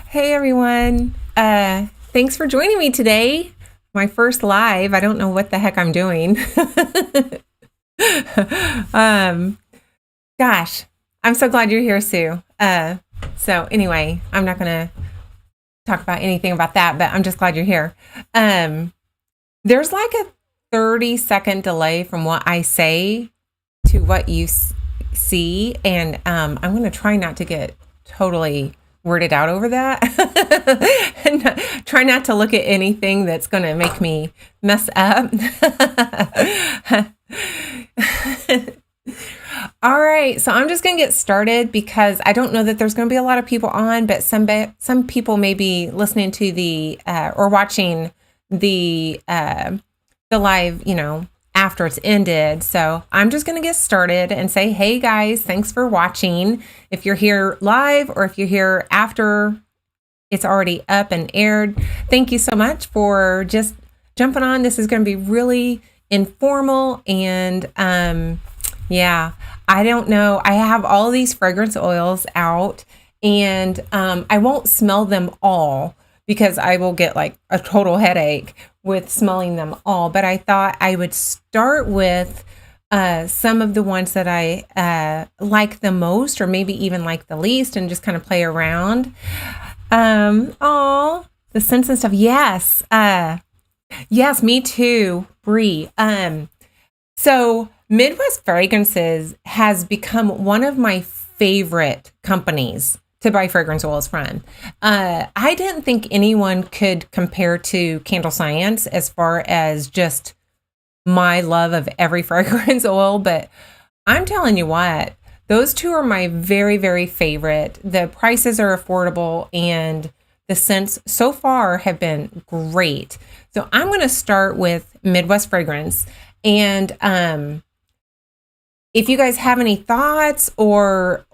Hey everyone. Thanks for joining me today. My first live. I don't know what the heck I'm doing. um, Gosh, I'm so glad you're here, Sue. So anyway, I'm not gonna talk about anything about that, but I'm just glad you're here. There's like a 30-second delay from what I say to what you see, and I'm gonna try not to get totally worded out over that. And try not to look at anything that's going to make me mess up. All right, so I'm just going to get started because I don't know that there's going to be a lot of people on, but some people may be listening to the or watching the live, after it's ended. So I'm just going to get started and say, hey guys, thanks for watching. If you're here live or if you're here after it's already up and aired, thank you so much for just jumping on. This is going to be really informal. And yeah, I don't know. I have all these fragrance oils out, and I won't smell them all because I will get like a total headache with smelling them all. But I thought I would start with some of the ones that I like the most, or maybe even like the least, and just kind of play around. Oh, the scents and stuff. Yes. Yes, me too, Brie. So Midwest Fragrances has become one of my favorite companies to buy fragrance oils from. I didn't think anyone could compare to Candle Science as far as just my love of every fragrance oil, but I'm telling you what, those two are my very, very favorite. The prices are affordable and the scents so far have been great. So I'm going to start with Midwest Fragrance. And if you guys have any thoughts or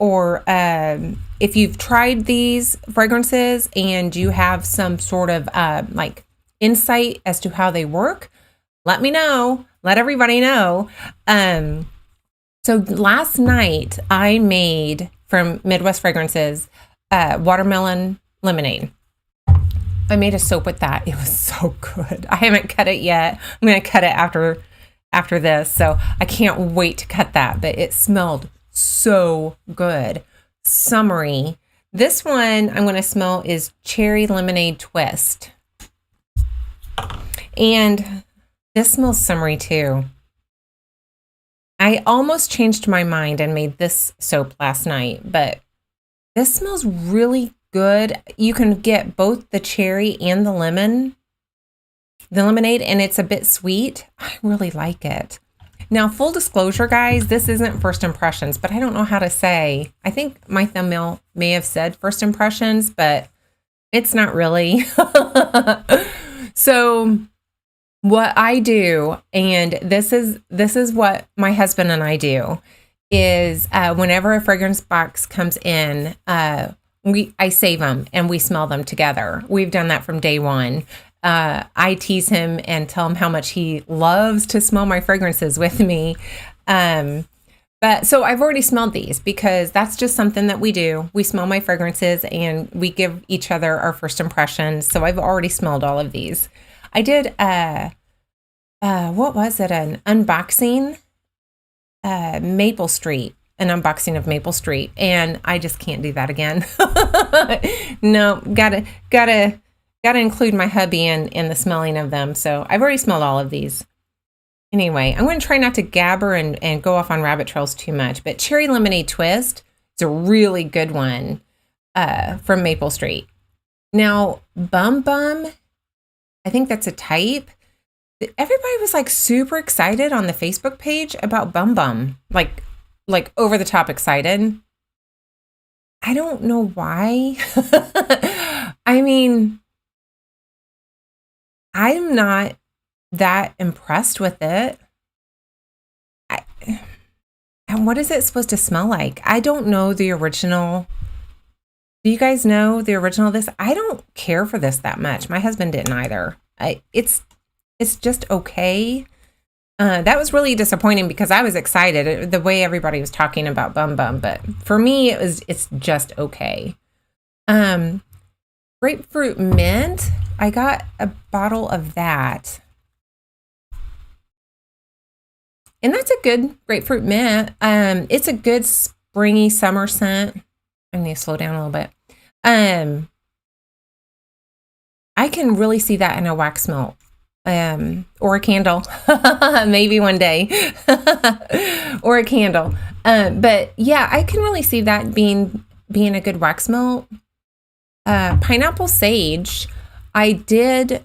if you've tried these fragrances and you have some sort of like insight as to how they work, let me know. Let everybody know. So last night I made from Midwest Fragrances watermelon lemonade. I made a soap with that. It was so good. I haven't cut it yet. I'm going to cut it after this. So I can't wait to cut that, but it smelled so good. Summery. This one I'm going to smell is Cherry Lemonade Twist. And this smells summery too. I almost changed my mind and made this soap last night, but this smells really good. You can get both the cherry and the lemonade, and it's a bit sweet. I really like it. Now, full disclosure, guys, this isn't first impressions, but I don't know how to say. I think my thumbnail may have said first impressions, but it's not really. So what I do, and this is what my husband and I do, is whenever a fragrance box comes in, I save them and we smell them together. We've done that from day one. I tease him and tell him how much he loves to smell my fragrances with me. But so I've already smelled these because that's just something that we do. We smell my fragrances and we give each other our first impressions. So I've already smelled all of these. I did, what was it? An unboxing, Maple Street. An unboxing of Maple Street, and I just can't do that again. No, gotta include my hubby in the smelling of them. So I've already smelled all of these. Anyway, I'm going to try not to gabber and go off on rabbit trails too much, but Cherry Lemonade Twist is a really good one from Maple Street. Now, Bum Bum, I think that's a type. Everybody was like super excited on the Facebook page about Bum Bum, like over the top excited. I don't know why. I mean, I'm not that impressed with it. And what is it supposed to smell like? I don't know the original. Do you guys know the original of this? I don't care for this that much. My husband didn't either. It's just okay. That was really disappointing because I was excited the way everybody was talking about Bum Bum, but for me, it's just okay. Grapefruit mint. I got a bottle of that. And that's a good grapefruit mint. It's a good springy summer scent. I need to slow down a little bit. I can really see that in a wax melt. Or a candle, maybe one day, or a candle. But yeah, I can really see that being a good wax melt. Pineapple sage, I did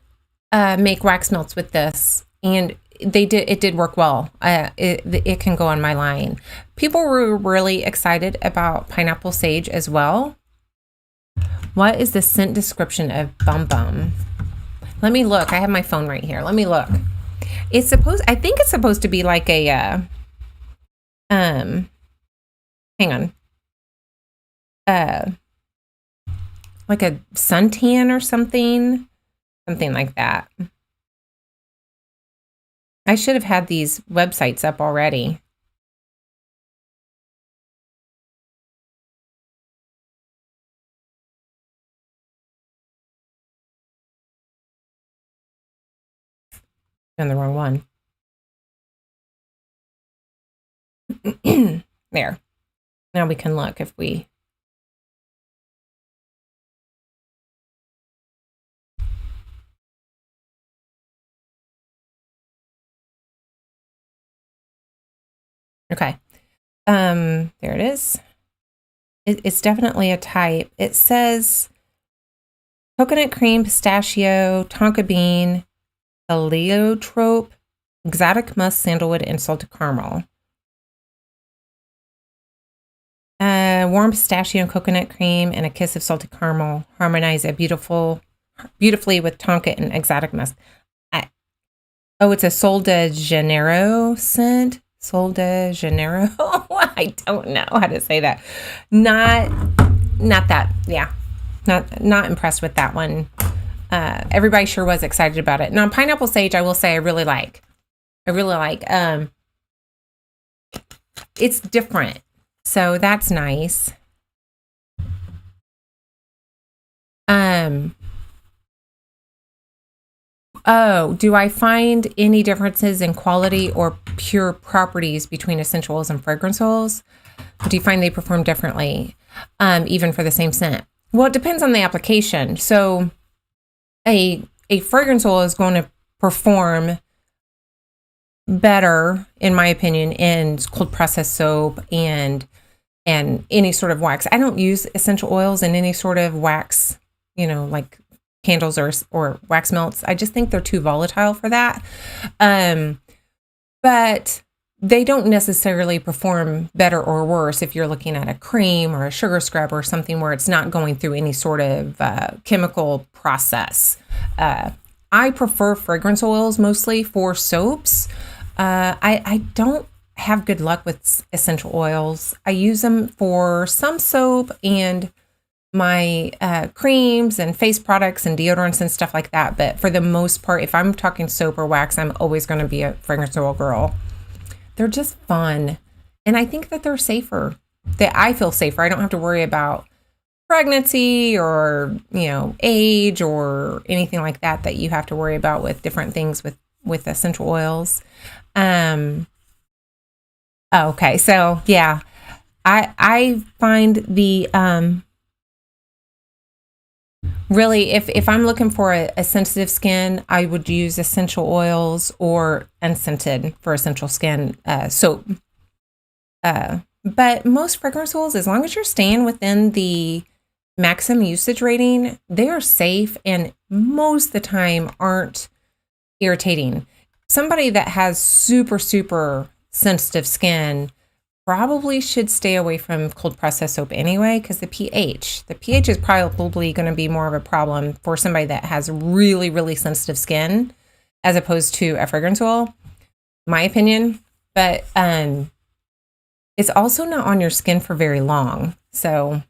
make wax melts with this, and it did work well. It can go on my line. People were really excited about pineapple sage as well. What is the scent description of Bum Bum? Let me look. I have my phone right here. Let me look. I think it's supposed to be like a, hang on. Like a suntan or something like that. I should have had these websites up already. On the wrong one. There. Now we can look if we... Okay. There it is. It's definitely a type. It says coconut cream, pistachio, tonka bean, heliotrope, exotic musk, sandalwood, and salted caramel. Warm pistachio and coconut cream and a kiss of salted caramel harmonize beautifully with tonka and exotic musk. It's a Sol de Janeiro scent. Sol de Janeiro. I don't know how to say that. Not that. Yeah, not impressed with that one. Everybody sure was excited about it. Now, pineapple sage, I will say I really like. It's different, so that's nice. Do I find any differences in quality or pure properties between essential oils and fragrance oils? Do you find they perform differently, even for the same scent? Well, it depends on the application. So a fragrance oil is going to perform better, in my opinion, in cold processed soap and any sort of wax. I don't use essential oils in any sort of wax, like candles or wax melts. I just think they're too volatile for that. But they don't necessarily perform better or worse if you're looking at a cream or a sugar scrub or something where it's not going through any sort of chemical process. I prefer fragrance oils mostly for soaps. I don't have good luck with essential oils. I use them for some soap and my creams and face products and deodorants and stuff like that. But for the most part, if I'm talking soap or wax, I'm always going to be a fragrance oil girl. They're just fun. And I think that they're safer, that I feel safer. I don't have to worry about pregnancy or, age or anything like that you have to worry about with different things with essential oils. Okay. So yeah, I find the, really, if I'm looking for a sensitive skin, I would use essential oils or unscented for essential skin soap. But most fragrance oils, as long as you're staying within the maximum usage rating, they are safe and most of the time aren't irritating. Somebody that has super, super sensitive skin probably should stay away from cold processed soap anyway, because the pH is probably going to be more of a problem for somebody that has really, really sensitive skin as opposed to a fragrance oil, my opinion. But it's also not on your skin for very long. So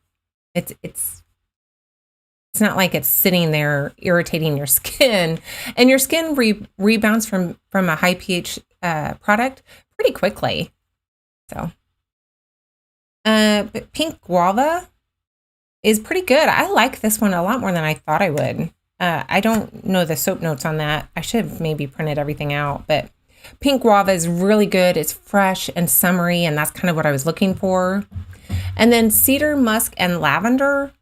it's not like it's sitting there irritating your skin, and your skin rebounds from a high pH product pretty quickly. So, but pink guava is pretty good. I like this one a lot more than I thought I would. I don't know the soap notes on that. I should have maybe printed everything out, but pink guava is really good. It's fresh and summery, and that's kind of what I was looking for. And then cedar, musk, and lavender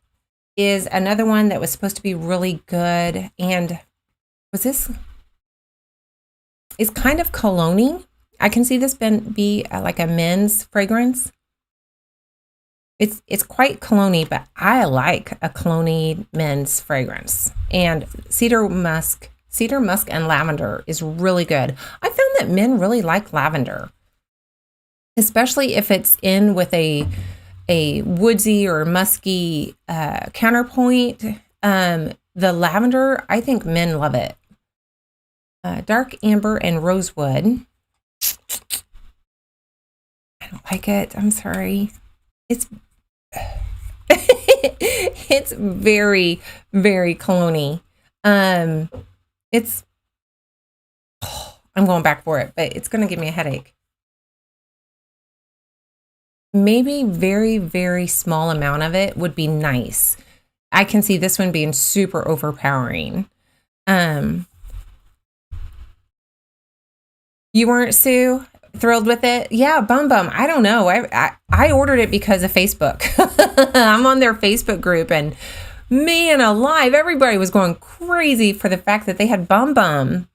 is another one that was supposed to be really good. And was this? It's kind of cologne-y. I can see this be like a men's fragrance. It's quite cologne-y, but I like a cologne-y men's fragrance. And cedar, musk, and lavender is really good. I found that men really like lavender, especially if it's in with a woodsy or musky counterpoint. The lavender, I think men love it. Dark amber and rosewood. I don't like it. I'm sorry. It's it's very, very cologne-y. I'm going back for it, but it's going to give me a headache. Maybe very, very small amount of it would be nice. I can see this one being super overpowering. You weren't, Sue, thrilled with it? Yeah, Bum Bum. I don't know. I ordered it because of Facebook. I'm on their Facebook group, and man alive, everybody was going crazy for the fact that they had Bum Bum.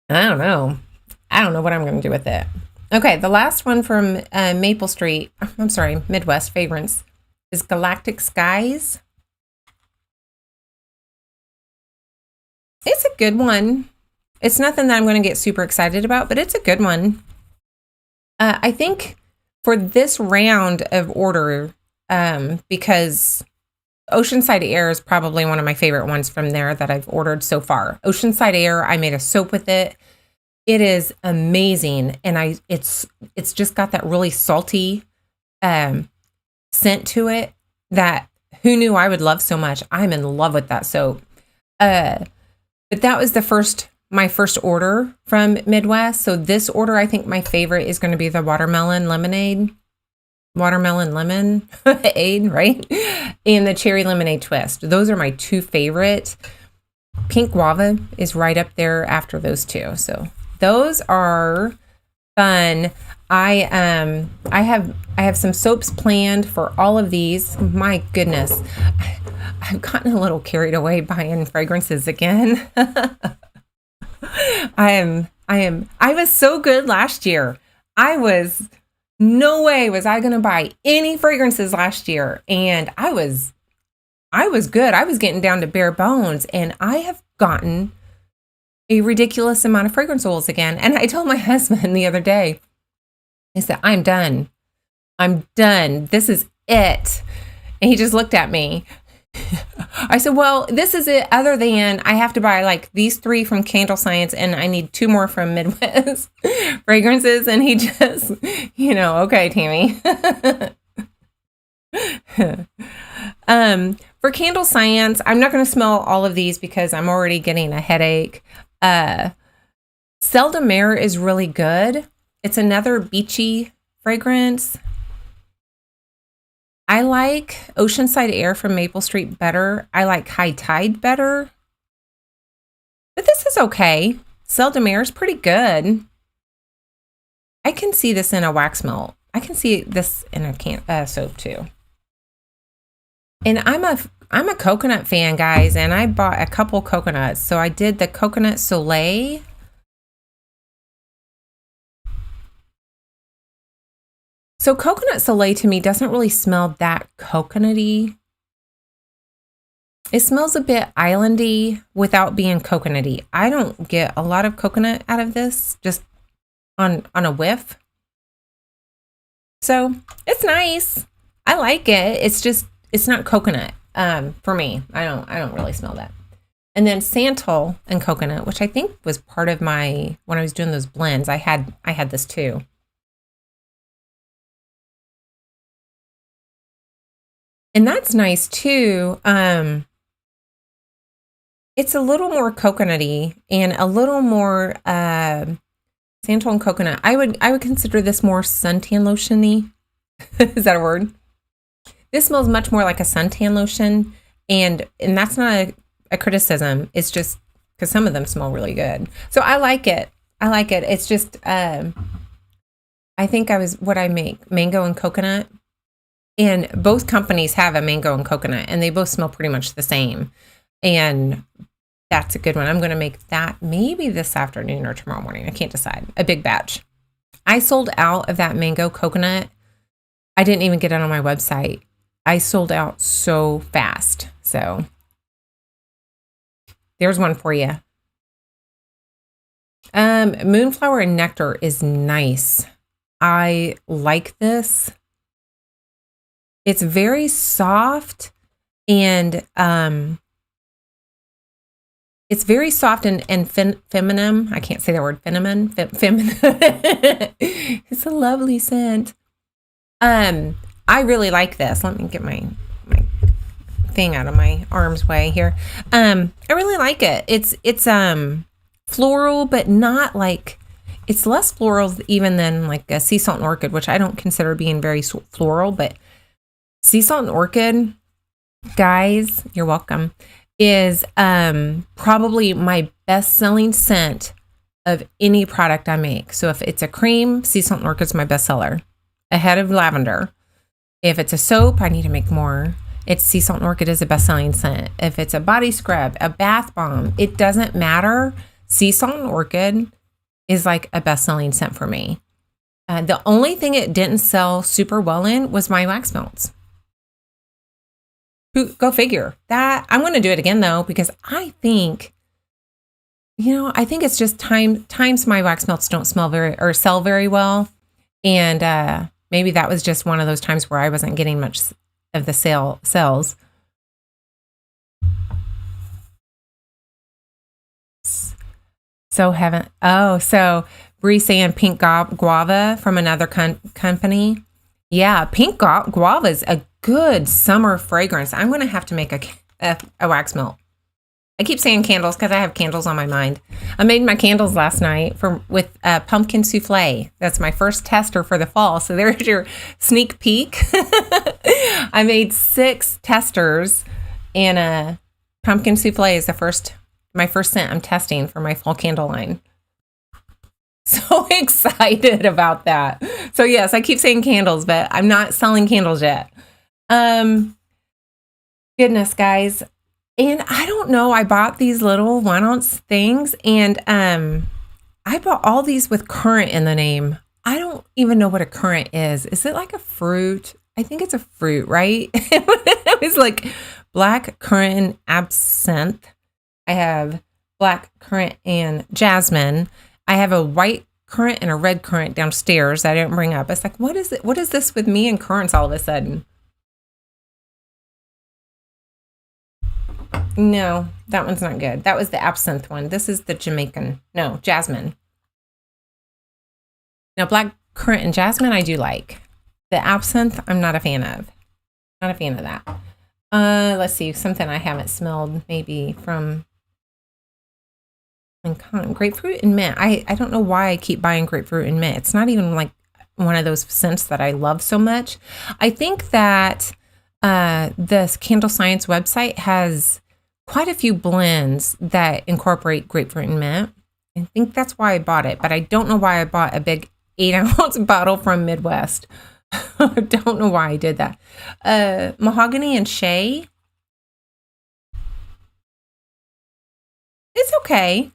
I don't know. I don't know what I'm going to do with it. Okay, the last one from Midwest Fragrance is Galactic Skies. It's a good one. It's nothing that I'm going to get super excited about, but it's a good one. I think for this round of order, because Oceanside Air is probably one of my favorite ones from there that I've ordered so far. Oceanside Air, I made a soap with it. It is amazing, and it's just got that really salty scent to it that who knew I would love so much. I'm in love with that soap. But that was my first order from Midwest. So this order, I think my favorite is going to be the watermelon lemon aid, right? And the cherry lemonade twist. Those are my two favorite. Pink guava is right up there after those two. So those are fun. I have some soaps planned for all of these. My goodness, I've gotten a little carried away buying fragrances again. I was so good last year. No way was I going to buy any fragrances last year. And I was good. I was getting down to bare bones, and I have gotten a ridiculous amount of fragrance oils again. And I told my husband the other day, I said, I'm done. This is it. And he just looked at me. I said, well, this is it, other than I have to buy like these 3 from Candle Science, and I need 2 more from Midwest fragrances. And he just, okay, Tammy. For Candle Science, I'm not going to smell all of these because I'm already getting a headache. Selda Mare is really good. It's another beachy fragrance. I like Oceanside Air from Maple Street better. I like High Tide better. But this is okay. Selda Mare is pretty good. I can see this in a wax melt. I can see this in a soap too. And I'm a coconut fan, guys, and I bought a couple coconuts. So I did the Coconut Soleil. So Coconut Soleil to me doesn't really smell that coconutty. It smells a bit islandy without being coconutty. I don't get a lot of coconut out of this, just on a whiff. So it's nice. I like it. It's not coconut for me. I don't really smell that. And then Santal and coconut, which I think was part of when I was doing those blends, I had this too. And that's nice too. It's a little more coconutty and a little more santal and coconut. I would consider this more suntan lotion-y. Is that a word? This smells much more like a suntan lotion, and that's not a criticism. It's just because some of them smell really good. So I like it. I like it. It's just I think what I make, mango and coconut. And both companies have a mango and coconut, and they both smell pretty much the same. And that's a good one. I'm going to make that maybe this afternoon or tomorrow morning. I can't decide. A big batch. I sold out of that mango coconut. I didn't even get it on my website. I sold out so fast. So there's one for you. Moonflower and nectar is nice. I like this. It's very soft and it's very soft and feminine. I can't say that word, feminine. Feminine. It's a lovely scent. I really like this. Let me get my thing out of my arm's way here. I really like it. It's floral, but not like, it's less floral even than like a sea salt and orchid, which I don't consider being very floral, but sea salt and orchid, guys, you're welcome, is probably my best-selling scent of any product I make. So if it's a cream, sea salt and orchid is my bestseller, ahead of lavender. If it's a soap, I need to make more. It's sea salt and orchid is a best-selling scent. If it's a body scrub, a bath bomb, it doesn't matter. Sea salt and orchid is like a best-selling scent for me. The only thing it didn't sell super well in was my wax melts. Go figure. That I'm going to do it again though, because I think, I think it's just times my wax melts don't sell very well, and maybe that was just one of those times where I wasn't getting much of the sales. So Bree saying pink guava from another company. Yeah, pink guava is a good summer fragrance. I'm going to have to make a wax melt. I keep saying candles because I have candles on my mind. I made my candles last night with pumpkin souffle. That's my first tester for the fall. So there's your sneak peek. I made 6 testers, and pumpkin souffle is my first scent I'm testing for my fall candle line. So excited about that. So yes, I keep saying candles, but I'm not selling candles yet. Goodness, guys. And I don't know, I bought these little 1 ounce things, and I bought all these with currant in the name. I don't even know what a currant is. Is it like a fruit? I think it's a fruit, right? It was like black currant and absinthe. I have black currant and jasmine. I have a white currant and a red currant downstairs that I didn't bring up. It's like, what is it? What is this with me and currants all of a sudden? No, that one's not good. That was the absinthe one. This is the Jamaican. No, jasmine. Now, black currant and jasmine, I do like. The absinthe, I'm not a fan of. Not a fan of that. Let's see, something I haven't smelled maybe from grapefruit and mint. I don't know why I keep buying grapefruit and mint. It's not even like one of those scents that I love so much. I think that the Candle Science website has quite a few blends that incorporate grapefruit and mint. I think that's why I bought it, but I don't know why I bought a big 8-ounce bottle from Midwest. I don't know why I did that. Mahogany and shea. It's okay.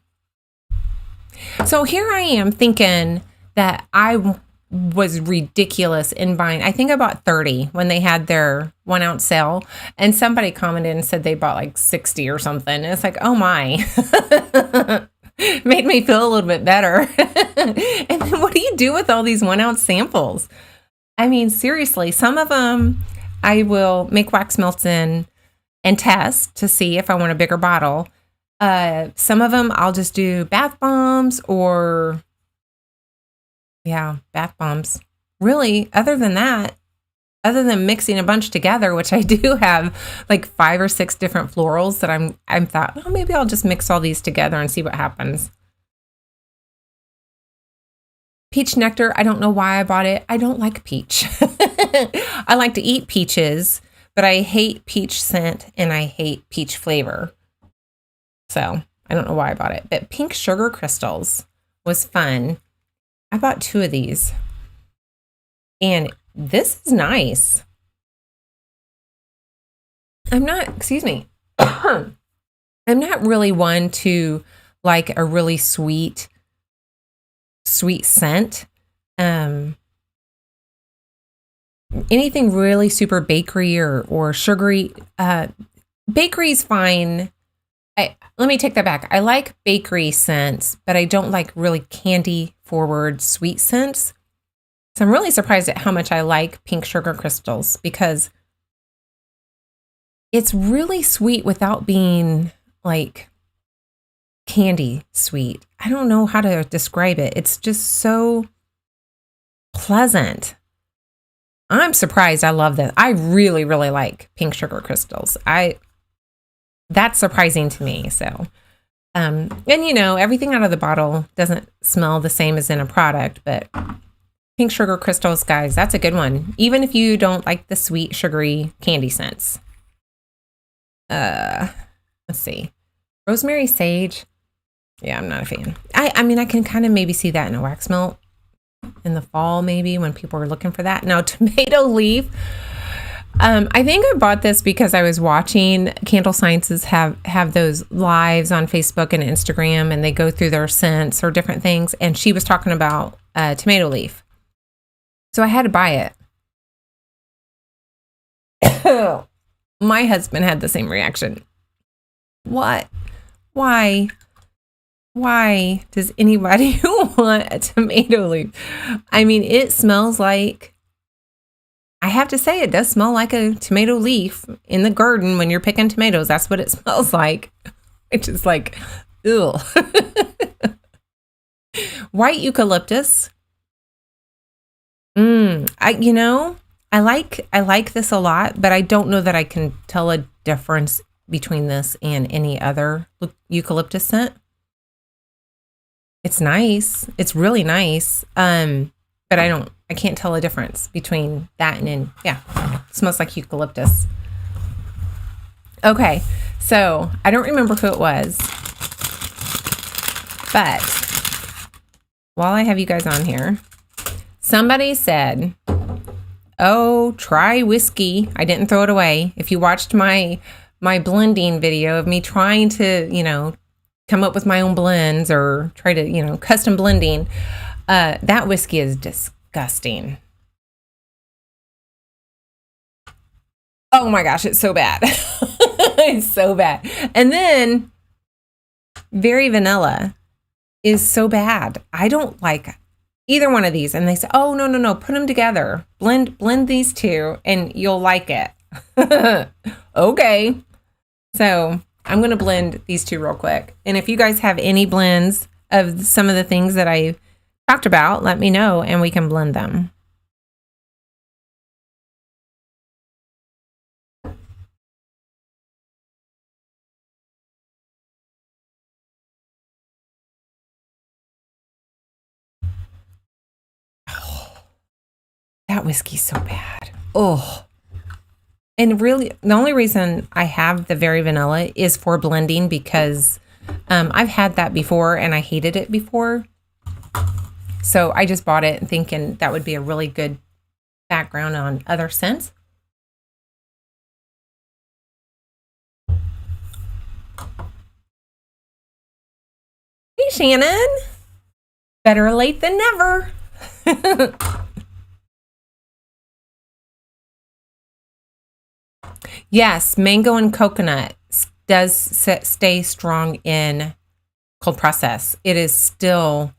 So here I am thinking that I was ridiculous in buying. I think I bought 30 when they had their 1 ounce sale, and somebody commented and said they bought like 60 or something. And it's like, oh my, made me feel a little bit better. And then what do you do with all these 1 ounce samples? I mean, seriously, some of them I will make wax melts in and test to see if I want a bigger bottle. Some of them I'll just do bath bombs or bath bombs. Really, other than that, other than mixing a bunch together, which I do have like 5 or 6 different florals that I'm thought, oh, maybe I'll just mix all these together and see what happens. Peach nectar, I don't know why I bought it. I don't like peach. I like to eat peaches, but I hate peach scent and I hate peach flavor. So I don't know why I bought it. But pink sugar crystals was fun. I bought 2 of these. And this is nice. I'm not, excuse me. I'm not really one to like a really sweet scent. Anything really super bakery or sugary, bakery's fine. Let me take that back. I like bakery scents, but I don't like really candy forward sweet scents. So I'm really surprised at how much I like pink sugar crystals because it's really sweet without being like candy sweet. I don't know how to describe it. It's just so pleasant. I'm surprised. I love this. I really, really like pink sugar crystals. That's surprising to me. So, and you know, everything out of the bottle doesn't smell the same as in a product, but pink sugar crystals, guys, that's a good one. Even if you don't like the sweet, sugary candy scents. Let's see. Rosemary sage. Yeah, I'm not a fan. I mean, I can kind of maybe see that in a wax melt in the fall, maybe when people are looking for that. Now, tomato leaf. I think I bought this because I was watching Candle Sciences have those lives on Facebook and Instagram, and they go through their scents or different things. And she was talking about tomato leaf. So I had to buy it. My husband had the same reaction. What? Why? Why does anybody want a tomato leaf? I mean, it smells like, I have to say, it does smell like a tomato leaf in the garden when you're picking tomatoes. That's what it smells like. It's just like, ew. White eucalyptus. I like this a lot, but I don't know that I can tell a difference between this and any other eucalyptus scent. It's nice. It's really nice. But I can't tell a difference between that and yeah, it smells like eucalyptus. Okay. So I don't remember who it was, but while I have you guys on here, somebody said, oh, try whiskey. I didn't throw it away. If you watched my blending video of me trying to, come up with my own blends or try to, custom blending, that whiskey is disgusting. Oh my gosh, it's so bad. It's so bad. And then Very Vanilla is so bad. I don't like either one of these. And they say, oh, no, put them together. Blend these two and you'll like it. Okay. So I'm going to blend these two real quick. And if you guys have any blends of some of the things that I talked about, let me know and we can blend them. Oh, that whiskey's so bad. Oh. And really, the only reason I have the Very Vanilla is for blending because I've had that before and I hated it before. So I just bought it thinking that would be a really good background on other scents. Hey, Shannon. Better late than never. Yes, mango and coconut does stay strong in cold process. It is still,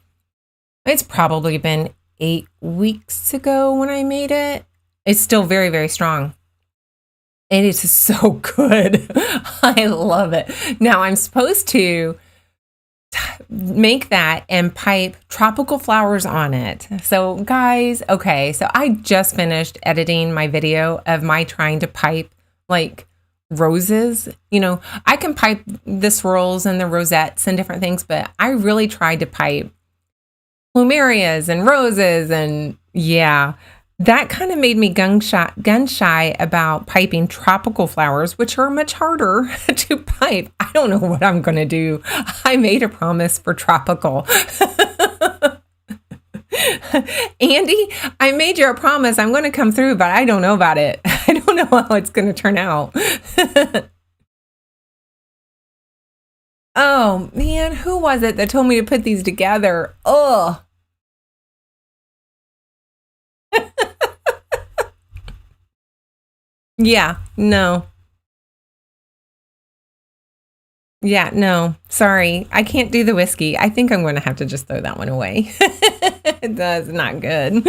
it's probably been 8 weeks ago when I made it. It's still very, very strong. It is so good. I love it. Now I'm supposed to make that and pipe tropical flowers on it. So guys, okay, so I just finished editing my video of my trying to pipe like roses. You know, I can pipe the swirls and the rosettes and different things, but I really tried to pipe plumerias and roses, and yeah, that kind of made me gun shy about piping tropical flowers, which are much harder to pipe. I don't know what I'm going to do. I made a promise for tropical. Andy, I made you a promise. I'm going to come through, but I don't know about it. I don't know how it's going to turn out. Oh, man, who was it that told me to put these together? Oh. Yeah, no. Yeah, no. Sorry. I can't do the whiskey. I think I'm going to have to just throw that one away. That's not good.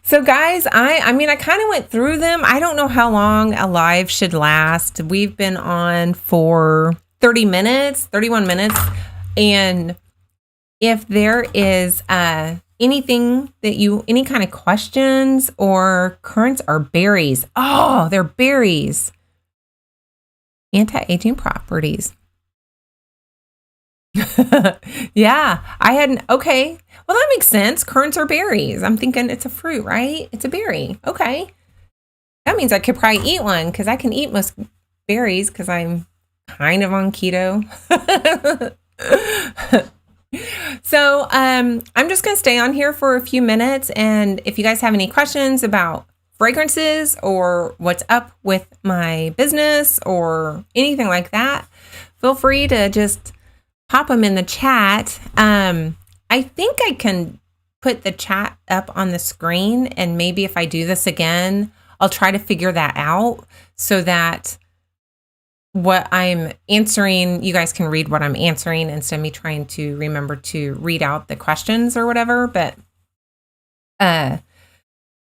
So guys, I mean, I kind of went through them. I don't know how long a live should last. We've been on for 30 minutes, 31 minutes. And if there is anything that any kind of questions, or currants or berries. Oh, they're berries. Anti-aging properties. Yeah, I hadn't. Okay. Well, that makes sense. Currants are berries. I'm thinking it's a fruit, right? It's a berry. Okay. That means I could probably eat one, because I can eat most berries because I'm kind of on keto. So I'm just going to stay on here for a few minutes. And if you guys have any questions about fragrances or what's up with my business or anything like that, feel free to just pop them in the chat. I think I can put the chat up on the screen, and maybe if I do this again, I'll try to figure that out so that what I'm answering, you guys can read what I'm answering instead of me trying to remember to read out the questions or whatever. But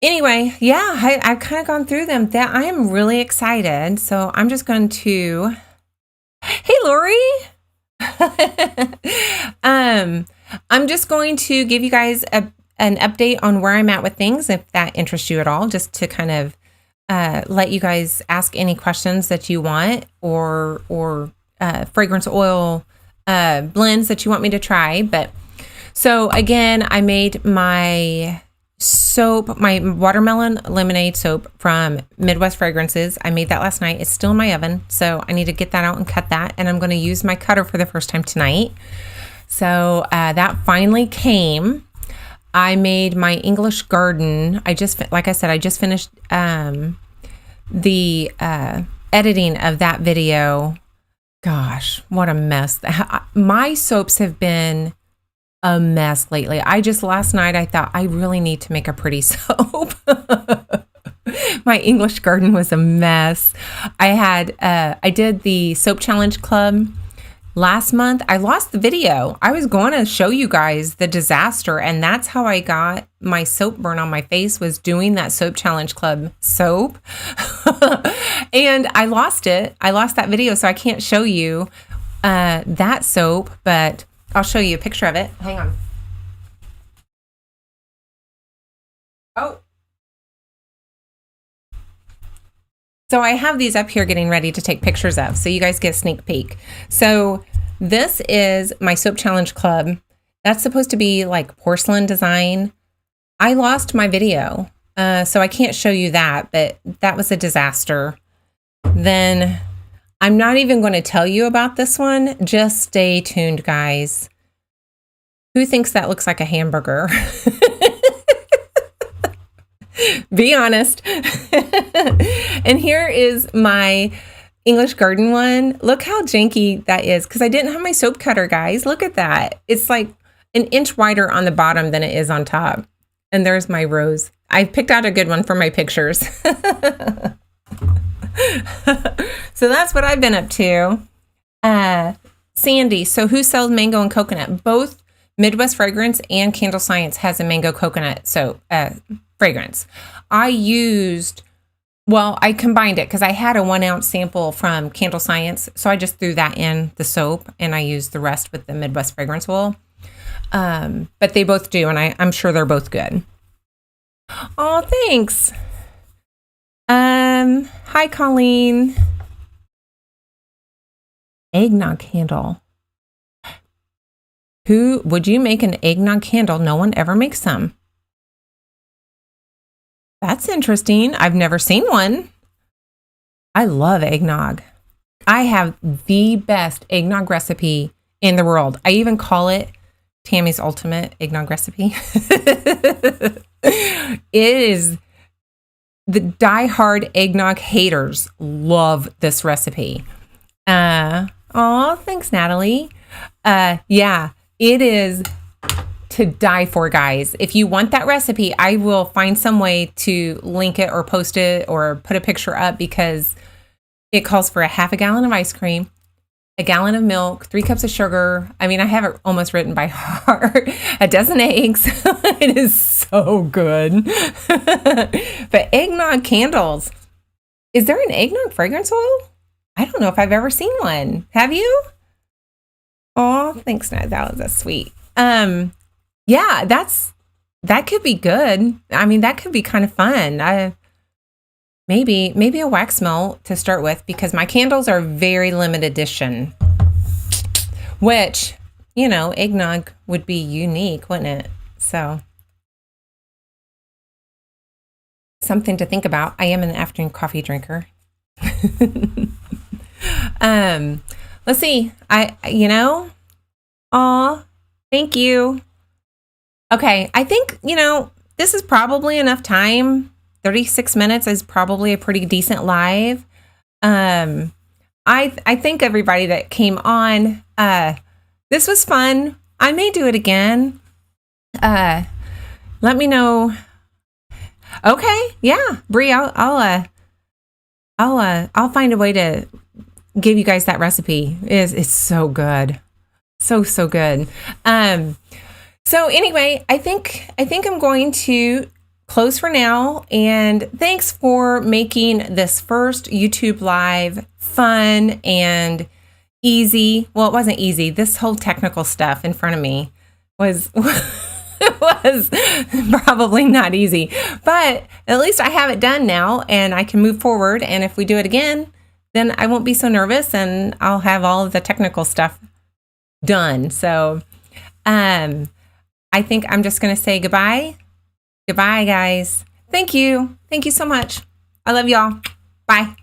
anyway, yeah, I've kind of gone through them. That I am really excited. So I'm just going to, hey, Lori. I'm just going to give you guys an update on where I'm at with things, if that interests you at all, just to kind of let you guys ask any questions that you want, or fragrance oil blends that you want me to try. But so again, I made my soap, my watermelon lemonade soap from Midwest Fragrances. I made that last night. It's still in my oven, so I need to get that out and cut that. And I'm going to use my cutter for the first time tonight. So that finally came. I made my English garden. Like I said, I just finished the editing of that video. Gosh, what a mess. My soaps have been a mess lately. Last night I thought I really need to make a pretty soap. My English garden was a mess. I did the soap challenge club last month. I lost the video. I was going to show you guys the disaster, and that's how I got my soap burn on my face, was doing that soap challenge club soap. And I lost it. I lost that video, so I can't show you that soap, but I'll show you a picture of it. Hang on. Oh. So I have these up here getting ready to take pictures of, so you guys get a sneak peek. So this is my soap challenge club. That's supposed to be like porcelain design. I lost my video, so I can't show you that, but that was a disaster. Then I'm not even going to tell you about this one. Just stay tuned, guys. Who thinks that looks like a hamburger? Be honest. And here is my English garden one. Look how janky that is, because I didn't have my soap cutter, guys. Look at that. It's like an inch wider on the bottom than it is on top. And there's my rose. I picked out a good one for my pictures. So that's what I've been up to. Sandy, so who sells mango and coconut? Both Midwest Fragrance and Candle Science has a mango coconut soap fragrance. I used Well, I combined it because I had a 1 ounce sample from Candle Science. So I just threw that in the soap and I used the rest with the Midwest Fragrance Oil. But they both do, and I'm sure they're both good. Oh, thanks. Hi, Colleen. Eggnog candle. Who would you make an eggnog candle? No one ever makes them. That's interesting. I've never seen one. I love eggnog. I have the best eggnog recipe in the world. I even call it Tammy's ultimate eggnog recipe. It is, the diehard eggnog haters love this recipe. Oh, thanks, Natalie. Yeah, it is to die for, guys. If you want that recipe, I will find some way to link it or post it or put a picture up, because it calls for a half a gallon of ice cream, a gallon of milk, 3 cups of sugar. I mean, I have it almost written by heart. A dozen eggs. It is so good. But eggnog candles. Is there an eggnog fragrance oil? I don't know if I've ever seen one. Have you? Oh, thanks, Nat. That was sweet. Yeah, that could be good. I mean, that could be kind of fun. Maybe a wax melt to start with, because my candles are very limited edition, which, you know, eggnog would be unique, wouldn't it? So something to think about. I am an afternoon coffee drinker. Let's see. Thank you. Okay. I think, this is probably enough time. 36 minutes is probably a pretty decent live. I thank everybody that came on. This was fun. I may do it again. Let me know. Okay. Yeah. Bree, I'll find a way to give you guys that recipe. It's so good. So good. So anyway, I think I'm going to close for now, and thanks for making this first YouTube live fun and easy. Well, it wasn't easy. This whole technical stuff in front of me was was probably not easy, but at least I have it done now and I can move forward. And if we do it again, then I won't be so nervous and I'll have all of the technical stuff done. So, I think I'm just going to say goodbye. Goodbye, guys. Thank you. Thank you so much. I love y'all. Bye.